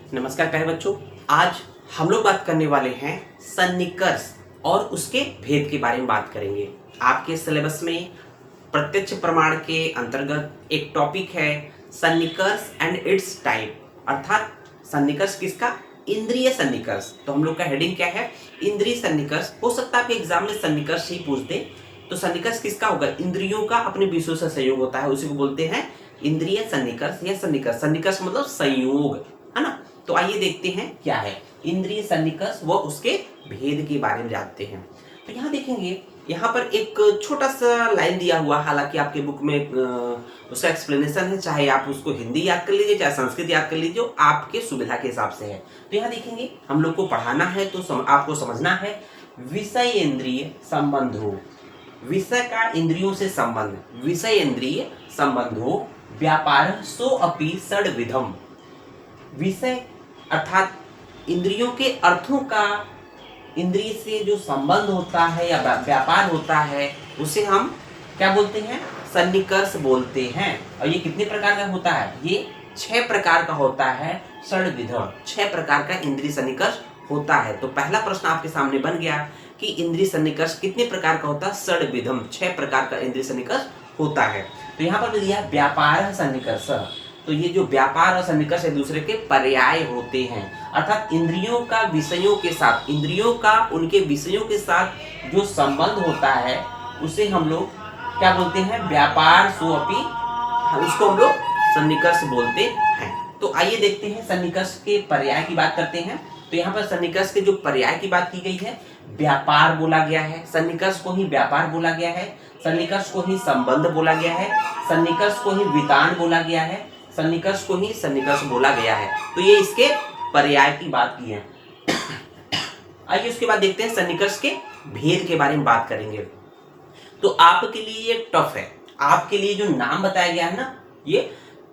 नमस्कार प्यारे बच्चों। आज हम लोग बात करने वाले हैं सन्निकर्ष और उसके भेद के बारे में बात करेंगे। आपके सिलेबस में प्रत्यक्ष प्रमाण के अंतर्गत एक टॉपिक है सन्निकर्ष एंड इट्स टाइप, अर्थात सन्निकर्ष किसका? इंद्रिय सन्निकर्ष। तो हम लोग का हेडिंग क्या है? इंद्रिय सन्निकर्ष। हो सकता है आपके एग्जाम में सन्निकर्ष ही पूछ दे। तो सन्निकर्ष किसका होगा? इंद्रियों का अपने विषयों से संयोग होता है, उसी को बोलते हैं इंद्रिय सन्निकर्ष या सन्निकर्ष। सन्निकर्ष मतलब संयोग, है ना। तो आइए देखते हैं क्या है इंद्रिय सन्निकर्ष व उसके भेद के बारे में जानते हैं। तो यहाँ देखेंगे, यहाँ पर एक छोटा सा लाइन दिया हुआ, हालांकि आपके बुक में उसका एक्सप्लेनेशन है, चाहे आप उसको हिंदी याद कर लीजिए चाहे संस्कृत याद कर लीजिए, जो आपके सुविधा के हिसाब से है। तो यहाँ देखेंगे, हम लोग को पढ़ाना है तो आपको समझना है विषय इंद्रिय संबंध हो, विषय का इंद्रियों से संबंध, विषय इंद्रिय संबंध हो व्यापार सो अपि षड्विधम। विषय अर्थात इंद्रियों के अर्थों का इंद्रिय से जो संबंध होता है या व्यापार होता है, उसे हम क्या बोलते हैं? सन्निकर्ष बोलते हैं। और ये कितने प्रकार का होता है? ये 6 प्रकार का होता है। षड्विधम, 6 प्रकार का इंद्रिय सन्निकर्ष होता है। तो पहला प्रश्न आपके सामने बन गया कि इंद्रिय सन्निकर्ष कितने प्रकार का होता है? षड्विधम, 6 प्रकार का इंद्रिय सन्निकर्ष होता है। तो यहाँ पर दिया व्यापार सन्निकर्ष। तो ये जो व्यापार और सन्निकर्ष एक दूसरे के पर्याय होते हैं, अर्थात इंद्रियों का विषयों के साथ, इंद्रियों का उनके विषयों के साथ जो संबंध होता है, उसे हम लोग क्या बोलते हैं? व्यापार सो अपि, उसको हम लोग सन्निकर्ष बोलते हैं। तो आइए देखते हैं सन्निकर्ष के पर्याय की बात करते हैं। तो यहाँ पर सन्निकर्ष के जो पर्याय की बात की गई है, व्यापार बोला गया है, सन्निकर्ष को ही व्यापार बोला गया है, सन्निकर्ष को ही संबंध बोला गया है, सन्निकर्ष को ही वितान बोला गया है, सन्निकर्ष को ही सन्निकर्ष बोला गया है। तो ये इसके पर्याय की बात की है। आइए उसके बाद देखते हैं सन्निकर्ष के भेद के बारे में बात करेंगे। तो आपके लिए ये टफ है, आपके लिए जो नाम बताया गया है ना, ये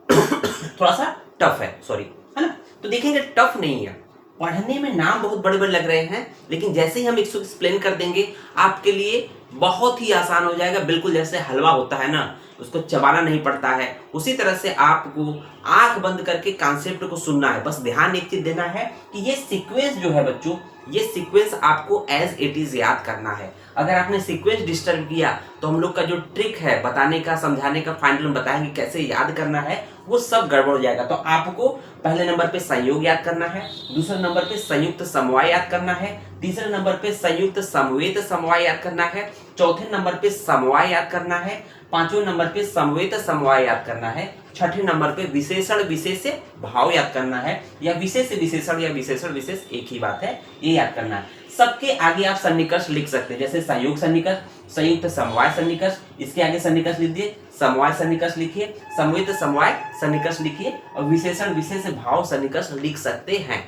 थोड़ा सा टफ है, सॉरी, है ना। तो देखेंगे टफ नहीं है, पढ़ने में नाम बहुत बड़े बड़े लग रहे हैं, लेकिन जैसे ही हम इसको एक्सप्लेन कर देंगे आपके लिए बहुत ही आसान हो जाएगा। बिल्कुल जैसे हलवा होता है ना, उसको चबाना नहीं पड़ता है, उसी तरह से आपको आंख बंद करके कॉन्सेप्ट को सुनना है। बस ध्यान एक चीज देना है कि ये सीक्वेंस जो है बच्चों, ये सीक्वेंस आपको एज इट इज याद करना है। अगर आपने सीक्वेंस डिस्टर्ब किया तो हम लोग का जो ट्रिक है बताने का, समझाने का, फाइनल में बताएंगे कैसे याद करना है, वो सब गड़बड़ हो जाएगा। तो आपको पहले नंबर पे संयोग याद करना है, दूसरे नंबर पे संयुक्त समवाय याद करना है, तीसरे नंबर पे संयुक्त समवेत समवाय याद करना है, चौथे नंबर पे समवाय याद करना है, पांचवें नंबर पे समवेत समवाय याद करना है, छठे नंबर पे विशेषण विशेष भाव याद करना है, या विशेष विशेषण या विशेषण विशेष एक ही बात है, ये याद करना है। सबके आगे आप सन्निकर्ष लिख सकते हैं, जैसे संयोग सन्निकर्ष, संयुक्त समवाय सन्निकर्ष, इसके आगे सन्निकर्ष लिख दिए, समवाय सन्निकर्ष लिखिए, समवेत समवाय सन्निकर्ष लिखिए, और विशेषण विशेष भाव सन्निकर्ष लिख सकते हैं।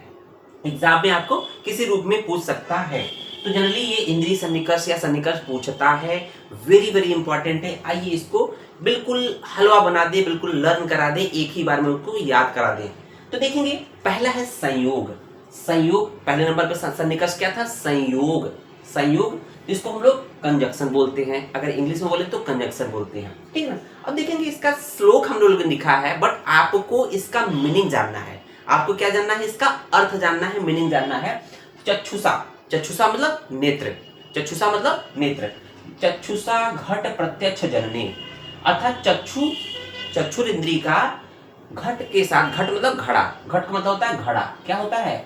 एग्जाम में आपको किसी रूप में पूछ सकता है। तो जनरली ये इंद्रिय सन्निकर्ष या सन्निकर्ष पूछता है, वेरी वेरी इंपॉर्टेंट है। आइए इसको बिल्कुल हलवा बना दे, बिल्कुल लर्न करा दे, एक ही बार में उसको याद करा दे। तो देखेंगे पहला है संयोग। संयोग, पहले नंबर पे सन्निकर्ष क्या था? संयोग। संयोग जिसको हम लोग कंजक्शन बोलते हैं, अगर इंग्लिश में बोले तो कंजक्शन बोलते हैं, ठीक है। अब देखेंगे इसका श्लोक हम लोगों ने लिखा है, बट आपको इसका मीनिंग जानना है। आपको क्या जानना है? इसका अर्थ जानना है, मीनिंग जानना है। चक्षुषा, चक्षुषा मतलब नेत्र, चक्षुषा मतलब नेत्र। चक्षुषा घट प्रत्यक्ष जनने, अर्थात चक्षुर इंद्रिय का घट के साथ, घट मतलब घड़ा, घट मतलब होता है घड़ा, क्या होता है?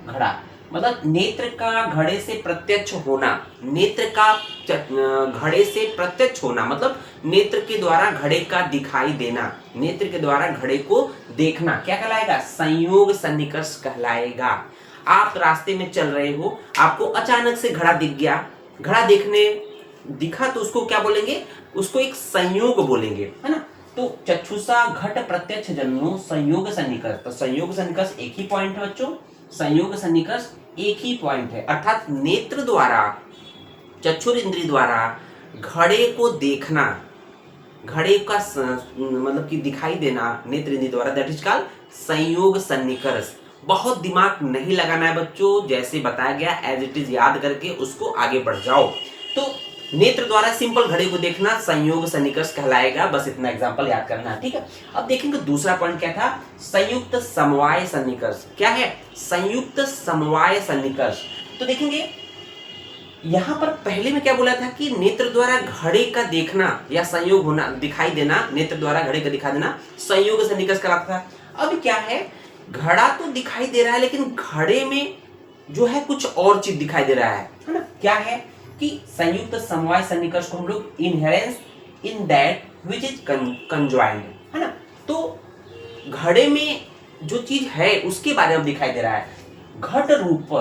घड़ा मतलब नेत्र का घड़े से प्रत्यक्ष होना, नेत्र का घड़े से प्रत्यक्ष होना मतलब नेत्र के द्वारा घड़े का दिखाई देना, नेत्र के द्वारा घड़े को देखना, क्या कहलाएगा? संयोग सन्निकर्ष कहलाएगा। आप रास्ते में चल रहे हो, आपको अचानक से घड़ा दिख गया, घड़ा दिखा तो उसको क्या बोलेंगे? उसको एक संयोग बोलेंगे, है ना। तो चक्षुषा घट प्रत्यक्ष जन्नो संयोग सन्निकर्ष। तो संयोग सन्निकर्ष एक ही पॉइंट है बच्चों, संयोग सन्निकर्ष एक ही पॉइंट है, अर्थात नेत्र द्वारा, चक्षुर इंद्रिय द्वारा घड़े को देखना, घड़े का मतलब कि दिखाई देना नेत्र इंद्रिय द्वारा, दैट इज कॉल्ड संयोग सन्निकर्ष। बहुत दिमाग नहीं लगाना है बच्चों, जैसे बताया गया एज इट इज याद करके उसको आगे बढ़ जाओ। तो नेत्र द्वारा सिंपल घड़ी को देखना संयोग सन्निकर्ष कहलाएगा। बस इतना एग्जांपल याद करना है, ठीक है। अब देखेंगे दूसरा पॉइंट क्या था, संयुक्त समवाय सन्निकर्ष। क्या है, संयुक्त समवाय सन्निकर्ष। तो देखेंगे यहां पर पहले में क्या बोला था कि नेत्र द्वारा घड़े का देखना या संयोग होना, दिखाई देना, नेत्र द्वारा घड़े का दिखाई देना संयोग सन्निकर्ष कहलाता था। अब क्या है, घड़ा तो दिखाई दे रहा है लेकिन घड़े में जो है कुछ और चीज दिखाई दे रहा है ना। क्या है कि संयुक्त समवाय सन्निकर्ष को हम लोग इनहेरेंस इन दैट व्हिच इज कंजॉइंड, है ना। तो घड़े में जो चीज है उसके बारे में दिखाई दे रहा है। घट रूप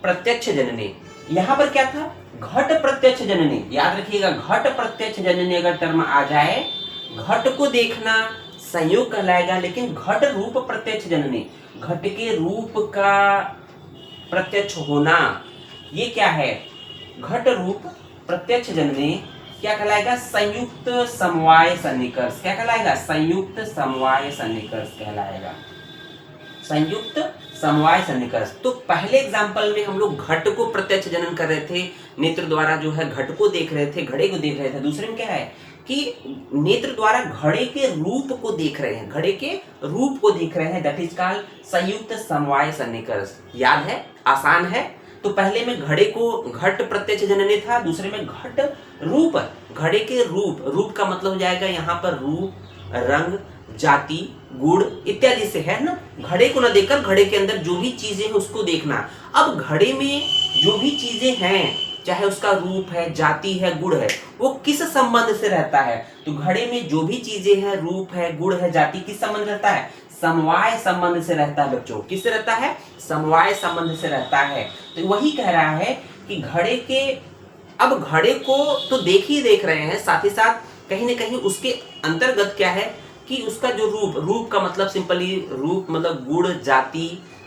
प्रत्यक्ष जननी, यहां पर क्या था, घट प्रत्यक्ष जननी। याद रखिएगा, घट प्रत्यक्ष जननी अगर टर्म आ जाए, घट को देखना संयोग कहलाएगा, लेकिन घट रूप प्रत्यक्ष जननी, घट के रूप का प्रत्यक्ष होना, ये क्या है, घट रूप प्रत्यक्ष जननी क्या कहलाएगा, संयुक्त समवाय सन्निकर्ष। क्या कहलाएगा, संयुक्त समवाय सन्निकर्ष कहलाएगा, संयुक्त समवाय सन्निकर्ष। तो पहले एग्जांपल में हम लोग घट को प्रत्यक्ष जनन कर रहे थे, नेत्र द्वारा जो है घट को देख रहे थे, घड़े को देख रहे थे। दूसरे में क्या है कि नेत्र द्वारा घड़े के रूप को देख रहे हैं, घड़े के रूप को देख रहे हैं, दैट इज कॉल्ड संयुक्त समवाय सन्निकर्ष। याद है, आसान है। तो पहले में घड़े को घट प्रत्यक्ष जननी था, दूसरे में घट रूप, घड़े के रूप, रूप का मतलब हो जाएगा यहाँ पर रूप, रंग, जाति, गुण इत्यादि से, है ना। घड़े को न देखकर घड़े के अंदर जो भी चीजें हैं उसको देखना। अब घड़े में जो भी चीजें हैं, चाहे उसका रूप है, जाति है, गुण है, वो किस संबंध से रहता है। तो घड़े में जो भी चीजें हैं, रूप है, गुण है, जाति, किस संबंध रहता है, समवाय संबंध से रहता है बच्चों। किससे रहता है, समवाय संबंध से रहता है। तो वही कह रहा है कि घड़े के, अब घड़े को तो देख रहे हैं, साथ ही साथ कहीं न कहीं उसके अंतर्गत क्या है कि उसका जो रूप, रूप का मतलब सिंपली रूप मतलब गुण, जाति,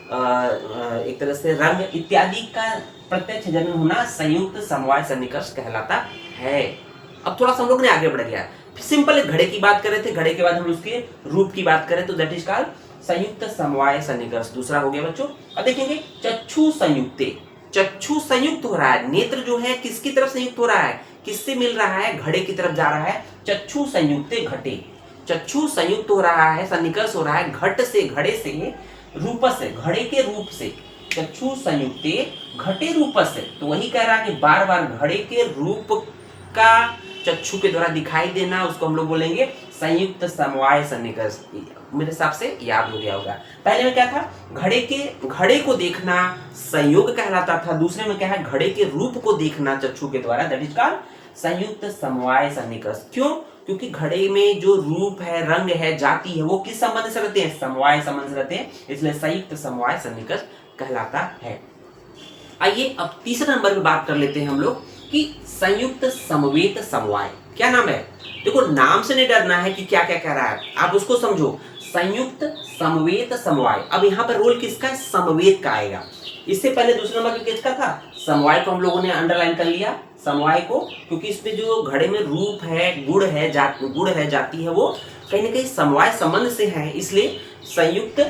एक तरह से रंग इत्यादि का प्रत्यक्ष जनन होना संयुक्त समवाय सन्निकर्ष कहलाता है। अब थोड़ा सा हम लोग ने आगे बढ़ गया, सिंपल घड़े की बात कर रहे थे, घड़े के बाद हम उसके रूप की बात करें तो दैट इज कॉल्ड संयुक्त समवाय सन्निकर्ष। दूसरा हो गया बच्चों। अब देखेंगे चक्षु संयुक्ते, चक्षु संयुक्त हो रहा है, नेत्र जो है किसकी तरफ संयुक्त हो रहा है, किससे मिल रहा है, घड़े की तरफ जा रहा है। चक्षु संयुक्ते घटे, चक्षु संयुक्त हो रहा है, सन्निकर्ष हो रहा है घट से, घड़े से, रूप से, घड़े के रूप से। चक्षु संयुक्ते घटे रूप से, तो वही कह रहा है कि बार बार घड़े के रूप का चक्षु के द्वारा दिखाई देना, उसको हम लोग बोलेंगे संयुक्त समवाय सन्निकर्ष। मेरे हिसाब से याद हो गया होगा। पहले में क्या था, घड़े को देखना संयोग कहलाता था, दूसरे में क्या है, घड़े के रूप को देखना चक्षु के द्वारा, दैट इज कॉल्ड संयुक्त समवाय सन्निकर्ष। क्यों, क्योंकि घड़े में जो रूप है, रंग है, जाति है, वो किस संबंध से रहते हैं, समवाय संबंध से रहते हैं, इसलिए संयुक्त समवाय सन्निकर्ष कहलाता है। आइए अब तीसरे नंबर पे बात कर लेते हैं हम लोग कि संयुक्त समवेत समवाय। क्या नाम है, देखो नाम से नहीं डरना है कि क्या क्या कह रहा है, आप उसको समझो। संयुक्त समवेत समवाय, अब यहाँ पर रोल किसका है, समवेत का आएगा। इससे पहले दूसरे नंबर पे किसका था, समवाय को हम लोगों ने अंडरलाइन कर लिया, समवाय को, क्योंकि इसमें जो घड़े में रूप है, गुण है, जाति है, वो कहीं ना कहीं समवाय संबंध से है, इसलिए संयुक्त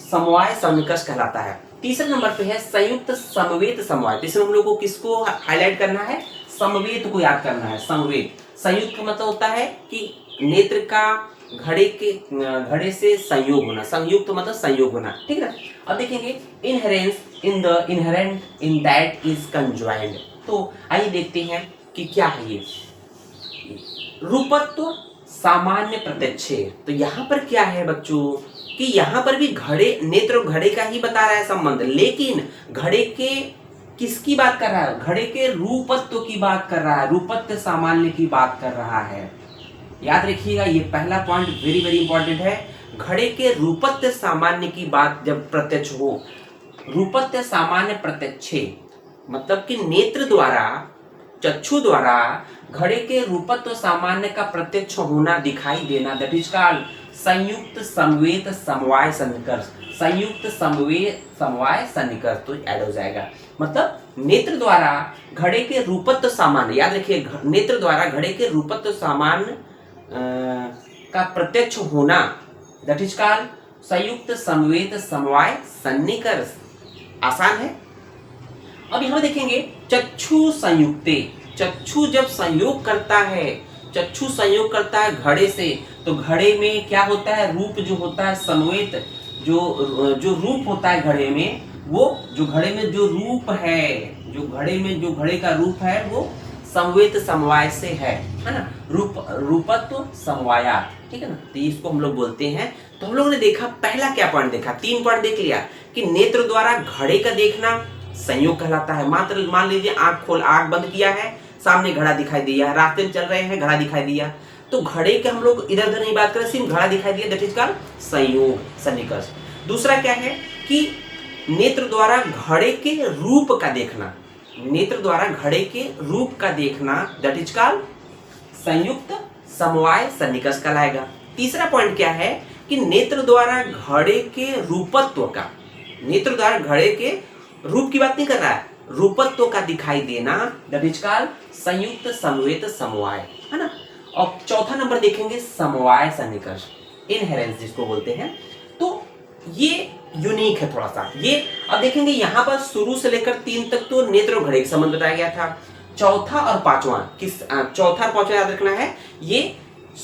समवाय सन्निकर्ष कहलाता है। तीसरे नंबर पे है संयुक्त समवेत समवाय। तीसरे हम लोग को किसको हाईलाइट करना है, समवेत को याद करना है। समवेत, संयुक्त का मतलब होता है कि नेत्र का घड़े से संयोग होना, संयुक्त मतलब संयोग होना, ठीक है। अब देखेंगे इनहेरेंट इन दैट इज कंजॉइंड। तो आइए देखते हैं कि क्या है ये रूपत्व सामान्य प्रत्यक्ष। तो यहाँ पर क्या है बच्चों कि यहाँ पर भी नेत्र घड़े का ही बता रहा है संबंध, लेकिन घड़े के किसकी बात कर रहा है, घड़े के रूपत्व की बात कर रहा है, रूपत्व सामान्य की बात कर रहा है। याद रखिएगा, ये पहला पॉइंट वेरी वेरी इंपॉर्टेंट है। घड़े के रूपत्व सामान्य की बात जब प्रत्यक्ष हो, रूपत्व सामान्य प्रत्यक्ष मतलब कि नेत्र द्वारा, चक्षु द्वारा घड़े के रूपत्व सामान्य का प्रत्यक्ष होना, दिखाई देना, दैट इज कॉल्ड संयुक्त समवेत समवाय सन्निकर्ष। संयुक्त समवेत समवाय सन्निकर्ष तो ऐड हो जाएगा, मतलब नेत्र द्वारा घड़े के रूपत्व सामान्य, याद रखिए नेत्र द्वारा घड़े के रूपत्व सामान्य का प्रत्यक्ष होना, दैट इज कॉल्ड संयुक्त समवेत समवाय सन्निकर्ष। आसान है। अब यहां देखेंगे चक्षु संयुक्ते, चक्षु जब संयोग करता है, चक्षु संयोग करता है घड़े से, तो घड़े में क्या होता है, रूप जो होता है समवेत, जो रूप होता है घड़े में, वो जो घड़े में जो रूप है, जो घड़े का रूप है वो समवेत समवाय से है ना, रूपत्व समवाया, ठीक है ना। तो इसको हम लोग बोलते हैं। तो हम लोगों ने देखा, पहला क्या पॉइंट देखा, 3 पॉइंट देख लिया कि नेत्र द्वारा घड़े का देखना संयोग कहलाता है। मात्र मान लीजिए आंख बंद किया है, सामने घड़ा दिखाई दिया, रास्ते में चल रहे हैं, घड़ा दिखाई दिया, तो घड़े के हम लोग इधर उधर नहीं बात करें, सिर्फ घड़ा दिखाई दिया, दैट इज कॉल्ड संयोग, सन्निकर्ष। दूसरा क्या है कि नेत्र द्वारा घड़े के रूप का देखना, नेत्र द्वारा घड़े के रूप का देखना, दैट इज कॉल्ड संयुक्त समवाय सन्निकर्ष कहलाएगा। तीसरा पॉइंट क्या है कि नेत्र द्वारा घड़े के रूपत्व का, नेत्र द्वारा घड़े के रूप की बात नहीं कर रहा है, रूपत्व का दिखाई देना, दैट इज कॉल्ड संयुक्त समवेत समवाय, है ना। और चौथा नंबर देखेंगे समवाय सन्निकर्ष, इनहेरेंस जिसको बोलते हैं। तो ये यूनिक है थोड़ा सा ये। अब देखेंगे यहाँ पर शुरू से लेकर 3 तक तो नेत्र और घड़े का संबंध बताया गया था। चौथा और पांचवा याद रखना है, ये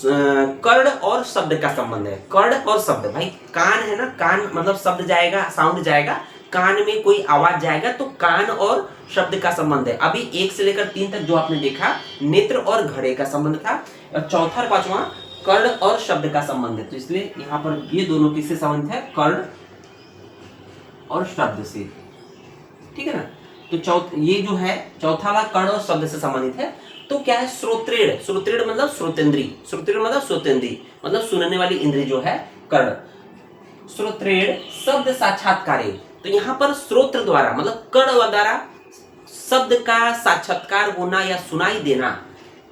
कर्ण और शब्द का संबंध है। कर्ण और शब्द, भाई कान है ना, कान मतलब शब्द जाएगा, साउंड जाएगा, कान में कोई आवाज जाएगा, तो कान और शब्द का संबंध है। अभी 1 से लेकर 3 तक जो आपने देखा नेत्र और घड़े का संबंध था, और चौथा और पांचवा कर्ण और शब्द का संबंध है। तो इसलिए यहाँ पर ये दोनों किससे संबंध है, कर्ण और शब्द से, ठीक है ना। तो ये जो है चौथा वाला कर्ण और शब्द से संबंधित है। तो क्या है, श्रोत्रेण, श्रोत्रेण मतलब श्रोतेंद्री, श्रोत्रेण मतलब श्रोतेंद्री मतलब सुनने वाली इंद्री जो है कर्ण। श्रोत्रेण शब्द साक्षात्कारे, तो यहाँ पर श्रोत्र द्वारा मतलब कर्ण द्वारा शब्द का साक्षात्कार होना या सुनाई देना,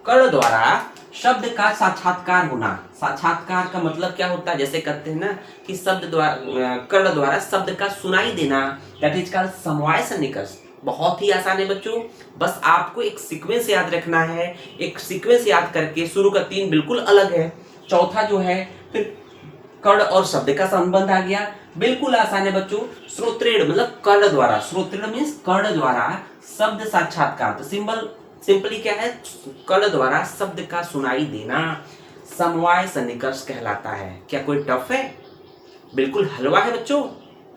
कर्ण द्वारा शब्द का साक्षात्कार होना। साक्षात्कार का मतलब क्या होता है, जैसे कहते हैं ना कि शब्द द्वारा, कर्ण द्वारा शब्द का सुनाई देना, दैट इज कॉल्ड समवाय सन्निकर्ष। बहुत ही आसान है बच्चों, बस आपको एक सीक्वेंस याद रखना है। एक सीक्वेंस याद करके, शुरू का 3 बिल्कुल अलग है, चौथा जो है फिर कर्ण और शब्द का संबंध आ गया, बिल्कुल आसान है बच्चों। श्रोत्रेण मतलब कर्ण द्वारा, श्रोत्रेण मीन्स कर्ण द्वारा शब्द साक्षात्कार, तो सिंपली क्या है, कर्ण द्वारा शब्द का सुनाई देना समवाय सन्निकर्ष कहलाता है। क्या कोई टफ है, बिल्कुल हलवा है बच्चों,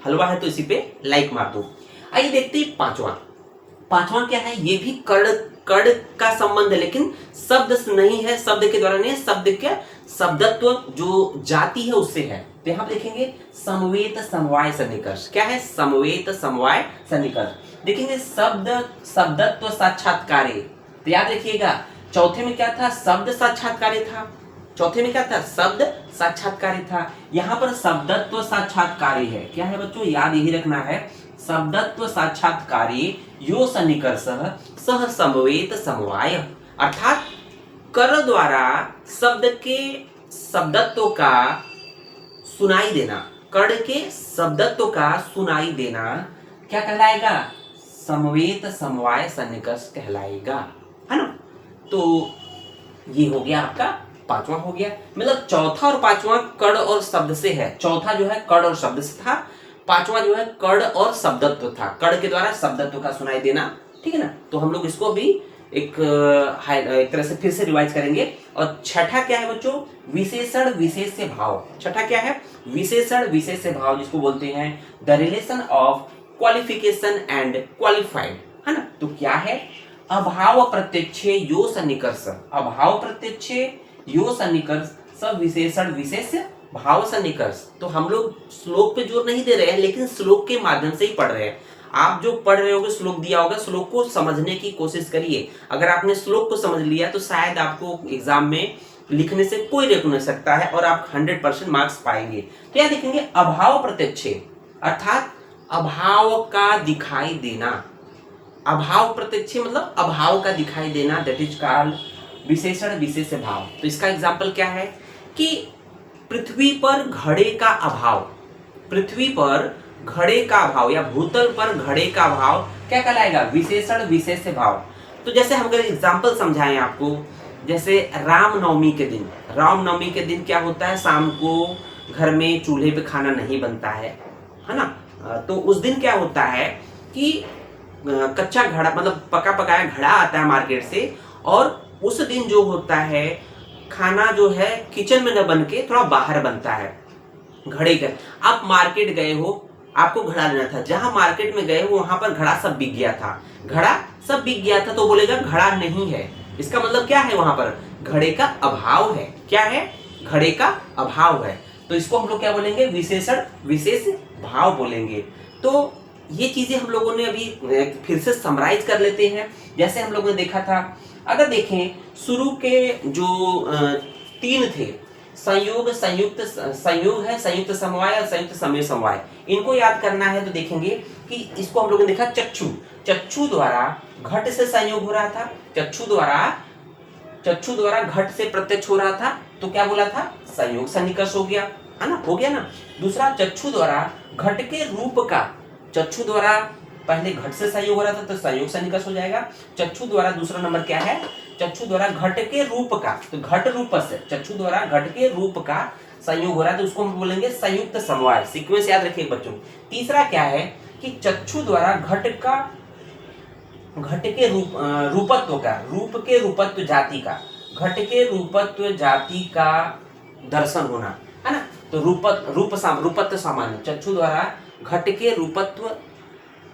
हलवा है तो इसी पे लाइक मार दो। आइए देखते हैं पांचवा क्या है, ये भी कर्ण का संबंध है, लेकिन शब्द से नहीं है, शब्द के द्वारा नहीं है, शब्द के शब्दत्व जो जाति है उससे है। तो यहाँ देखेंगे समवेत समवाय सन्निकर्ष। क्या है, समवेत समवाय सन्निकर्ष। देखेंगे शब्दत्व साक्षात्कारे, तो याद रखिएगा चौथे में क्या था, शब्द साक्षात्कारे था, चौथे में क्या था, शब्द साक्षात्कारी था। यहाँ पर शब्दत्व साक्षात्कारी है। क्या है बच्चों, याद यही रखना है, शब्दत्व साक्षात्कारी यो सन्निकर्षः सह समवेत समवाय, अर्थात कर्ण द्वारा शब्द के शब्दत्व का सुनाई देना, कर्ण के शब्दत्व का सुनाई देना क्या कहलाएगा, समवेत समवाय सन्निकर्ष कहलाएगा, है ना। तो ये हो गया आपका पांचवा हो गया, मतलब चौथा और पांचवा कर्ण और शब्द से है। चौथा जो है कर्ण और शब्द से था, पांचवा जो है कर्ण और शब्दत्व था, कर्ण के द्वारा शब्दत्व का सुनाई देना, ठीक है ना। तो हम लोग इसको भी एक तरह से फिर से रिवाइज करेंगे। और छठा क्या है बच्चों, विशेषण विशेष्य भाव। छठा क्या है, विशेषण विशेष्य भाव, जिसको बोलते हैं the relation of qualification and qualified, है ना। तो क्या है, अभाव प्रत्यक्षे यो सन्निकर्ष, अभाव प्रत्यक्षे यो सन्निकर्ष सब विशेषण विशेष्य भाव सन्निकर्ष। तो हम लोग श्लोक पे जोर नहीं दे रहे हैं, लेकिन श्लोक के माध्यम से ही पढ़ रहे हैं। आप जो पढ़ रहे होगे, श्लोक दिया होगा, श्लोक को समझने की कोशिश करिए। अगर आपने श्लोक को समझ लिया तो शायद आपको एग्जाम में लिखने से कोई रोक नहीं सकता है और आप 100% मार्क्स पाएंगे। तो यह देखेंगे अभाव प्रत्यक्षे, अर्थात अभाव का दिखाई देना, अभाव प्रत्यक्षे मतलब अभाव का दिखाई देना, दैट इज कॉल्ड विशेषण विशेष्य भाव। तो इसका एग्जाम्पल क्या है कि पृथ्वी पर घड़े का अभाव, पृथ्वी पर घड़े का अभाव या भूतल पर घड़े का अभाव क्या कहलाएगा, विशेषण विशेष्य भाव। तो जैसे हम अगर एग्जाम्पल समझाएं आपको, जैसे रामनवमी के दिन, रामनवमी के दिन क्या होता है, शाम को घर में चूल्हे पे खाना नहीं बनता है ना। तो उस दिन क्या होता है कि कच्चा घड़ा मतलब पका पकाया घड़ा आता है मार्केट से, और उस दिन जो होता है खाना जो है किचन में न बन के थोड़ा बाहर बनता है घड़े का। आप मार्केट गए हो, आपको घड़ा लेना था, जहां मार्केट में गए हो वहां पर घड़ा सब बिक गया था, घड़ा सब बिक गया था, तो बोलेगा घड़ा नहीं है। इसका मतलब क्या है, वहां पर घड़े का अभाव है। क्या है, घड़े का अभाव है। तो इसको हम लोग क्या बोलेंगे, विशेषण विशेष भाव बोलेंगे। तो ये चीजें हम लोगों ने अभी फिर से समराइज कर लेते हैं। जैसे हम लोगों ने देखा था, अगर देखें शुरू के जो 3 थे, संयोग, संयुक्त, संयोग है, संयुक्त समवाय और संयुक्त समय समवाय, इनको याद करना है तो देखेंगे कि इसको हम लोगों ने देखा चक्षु, चक्षु द्वारा घट से संयोग हो रहा था, चक्षु द्वारा घट से प्रत्यक्ष हो रहा था, तो क्या बोला था, संयोग सन्निकर्ष हो गया, है ना, हो गया ना। दूसरा, चक्षु द्वारा घट के रूप का, चक्षु द्वारा पहले घट से संयोग हो रहा था तो संयोग सन्निकर्ष हो जाएगा। चक्षु द्वारा दूसरा नंबर क्या है, चक्षु द्वारा घट के रूप का, तो घट रूप से चक्षु द्वारा घट के रूप का संयोग हो रहा है तो उसको हम बोलेंगे संयुक्त समवाय। सीक्वेंस याद रखिए बच्चों। तीसरा क्या है कि चक्षु द्वारा घट के रूपत्व का, रूप के रूपत्व जाति का, घट के रूपत्व जाति का दर्शन होना, है ना। तो रूपत्व सामान्य, चक्षु द्वारा घट के रूपत्व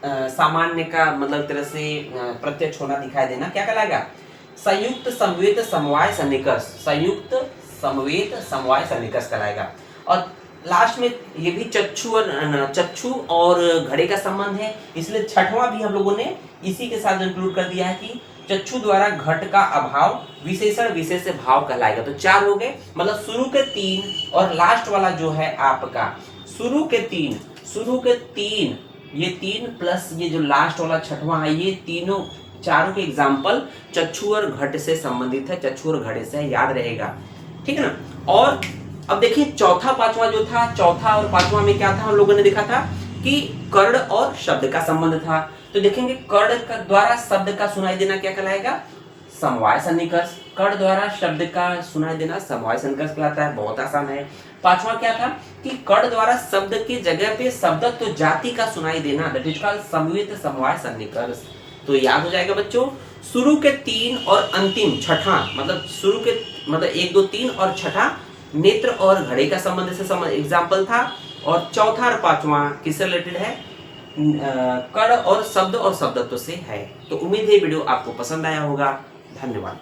सामान्य का मतलब तरह से प्रत्यक्ष होना, दिखाई देना, क्या कहलाएगा, संयुक्त समवेत समवाय सन्निकर्ष, संयुक्त समवेत समवाय सन्निकर्ष कहलाएगा। और लास्ट में ये भी चक्षु और घड़े का संबंध है, इसलिए छठवां भी हम लोगों ने इसी के साथ इंक्लूड कर दिया है कि चक्षु द्वारा घट का अभाव विशेषण विशेष भाव कहलाएगा। तो 4 हो गए, मतलब शुरू के 3 और लास्ट वाला जो है आपका शुरू के 3, ये 3 प्लस ये जो लास्ट वाला छठवां है, ये तीनों चारों के एग्जाम्पल चक्षु और घट से संबंधित है, चक्षु और घड़े से, याद रहेगा, ठीक है ना। और अब देखिए चौथा पांचवा जो था, चौथा और पांचवा में क्या था, हम लोगों ने देखा था कि कर्ण और शब्द का संबंध था। तो देखेंगे कर्ण का द्वारा शब्द का सुनाई देना क्या कहलाएगा, समवाय सन्निकर्ष। कर्ण द्वारा शब्द का सुनाई देना समवाय सन्निकर्ष कहलाता है, बहुत आसान है। पांचवा क्या था कि कर्ण द्वारा शब्द की जगह पे शब्दत्व तो जाति का सुनाई देना, दैट इज कॉल्ड समवेत समवाय सन्निकर्ष। तो याद हो जाएगा बच्चों, शुरू के 3 और अंतिम छठा, मतलब शुरू के मतलब 1 2 3 और छठा नेत्र और घड़े का संबंध से एग्जाम्पल था, और चौथा और पांचवा किससे रिलेटेड है, कर्ण और शब्द और शब्दत्व से है। तो उम्मीद है वीडियो आपको पसंद आया होगा। धन्यवाद।